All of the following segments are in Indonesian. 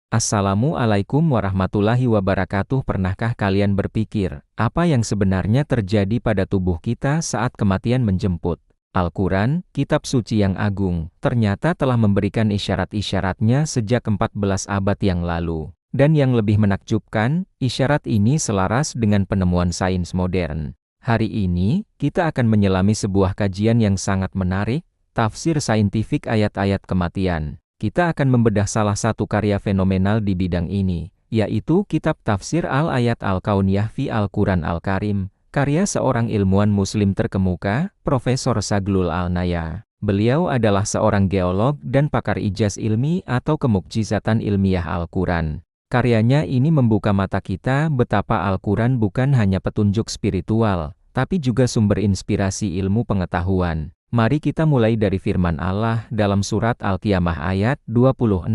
Assalamualaikum warahmatullahi wabarakatuh. Pernahkah kalian berpikir, apa yang sebenarnya terjadi pada tubuh kita saat kematian menjemput? Al-Quran, kitab suci yang agung, ternyata telah memberikan isyarat-isyaratnya sejak 14 abad yang lalu. Dan yang lebih menakjubkan, isyarat ini selaras dengan penemuan sains modern. Hari ini, kita akan menyelami sebuah kajian yang sangat menarik, tafsir saintifik ayat-ayat kematian. Kita akan membedah salah satu karya fenomenal di bidang ini, yaitu Kitab Tafsir Al-Ayat Al-Kauniyah fi Al-Quran Al-Karim, karya seorang ilmuwan muslim terkemuka, Profesor Zaglul Al-Naya. Beliau adalah seorang geolog dan pakar ijaz ilmi atau kemukjizatan ilmiah Al-Quran. Karyanya ini membuka mata kita betapa Al-Quran bukan hanya petunjuk spiritual, tapi juga sumber inspirasi ilmu pengetahuan. Mari kita mulai dari firman Allah dalam surat Al-Qiyamah ayat 26-29.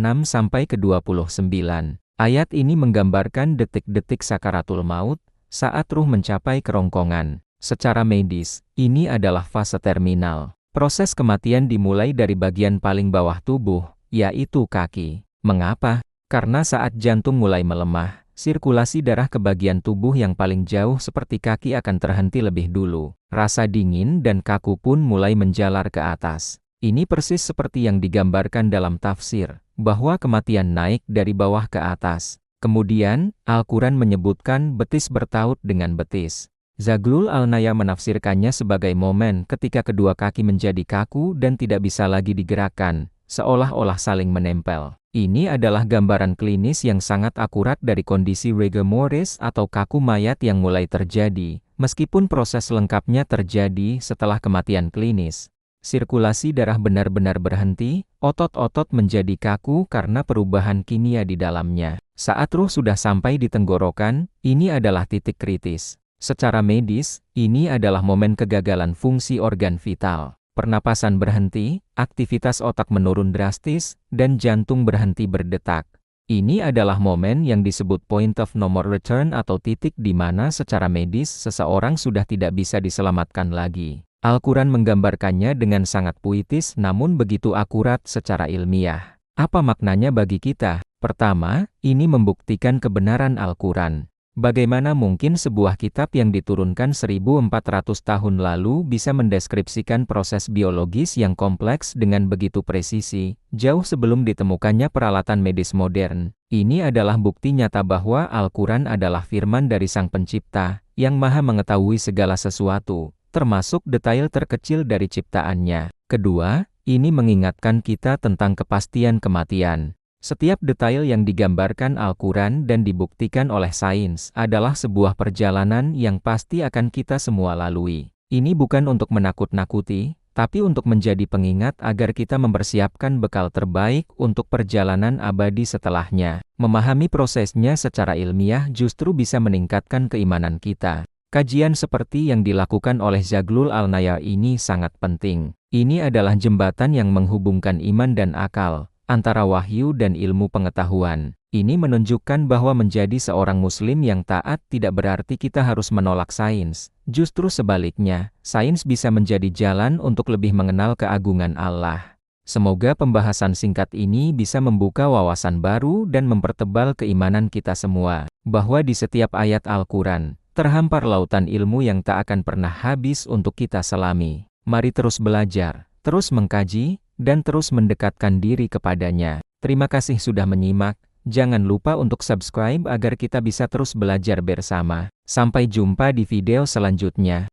Ayat ini menggambarkan detik-detik sakaratul maut, saat ruh mencapai kerongkongan. Secara medis, ini adalah fase terminal. Proses kematian dimulai dari bagian paling bawah tubuh, yaitu kaki. Mengapa? Karena saat jantung mulai melemah, sirkulasi darah ke bagian tubuh yang paling jauh seperti kaki akan terhenti lebih dulu. Rasa dingin dan kaku pun mulai menjalar ke atas. Ini persis seperti yang digambarkan dalam tafsir, bahwa kematian naik dari bawah ke atas. Kemudian, Al-Quran menyebutkan betis bertaut dengan betis. Zaglul Al-Naya menafsirkannya sebagai momen ketika kedua kaki menjadi kaku dan tidak bisa lagi digerakkan, seolah-olah saling menempel. Ini adalah gambaran klinis yang sangat akurat dari kondisi rigor mortis atau kaku mayat yang mulai terjadi, meskipun proses lengkapnya terjadi setelah kematian klinis. Sirkulasi darah benar-benar berhenti, otot-otot menjadi kaku karena perubahan kimia di dalamnya. Saat ruh sudah sampai di tenggorokan, ini adalah titik kritis. Secara medis, ini adalah momen kegagalan fungsi organ vital. Pernapasan berhenti, aktivitas otak menurun drastis, dan jantung berhenti berdetak. Ini adalah momen yang disebut point of no more return atau titik di mana secara medis seseorang sudah tidak bisa diselamatkan lagi. Al-Quran menggambarkannya dengan sangat puitis namun begitu akurat secara ilmiah. Apa maknanya bagi kita? Pertama, ini membuktikan kebenaran Al-Quran. Bagaimana mungkin sebuah kitab yang diturunkan 1400 tahun lalu bisa mendeskripsikan proses biologis yang kompleks dengan begitu presisi, jauh sebelum ditemukannya peralatan medis modern? Ini adalah bukti nyata bahwa Al-Quran adalah firman dari Sang Pencipta, yang Maha mengetahui segala sesuatu, termasuk detail terkecil dari ciptaannya. Kedua, ini mengingatkan kita tentang kepastian kematian. Setiap detail yang digambarkan Al-Quran dan dibuktikan oleh sains adalah sebuah perjalanan yang pasti akan kita semua lalui. Ini bukan untuk menakut-nakuti, tapi untuk menjadi pengingat agar kita mempersiapkan bekal terbaik untuk perjalanan abadi setelahnya. Memahami prosesnya secara ilmiah justru bisa meningkatkan keimanan kita. Kajian seperti yang dilakukan oleh Zaglul Al-Naya ini sangat penting. Ini adalah jembatan yang menghubungkan iman dan akal, antara wahyu dan ilmu pengetahuan. Ini menunjukkan bahwa menjadi seorang muslim yang taat tidak berarti kita harus menolak sains. Justru sebaliknya, sains bisa menjadi jalan untuk lebih mengenal keagungan Allah. Semoga pembahasan singkat ini bisa membuka wawasan baru dan mempertebal keimanan kita semua, bahwa di setiap ayat Al-Quran, terhampar lautan ilmu yang tak akan pernah habis untuk kita selami. Mari terus belajar, terus mengkaji, dan terus mendekatkan diri kepadanya. Terima kasih sudah menyimak, jangan lupa untuk subscribe agar kita bisa terus belajar bersama. Sampai jumpa di video selanjutnya.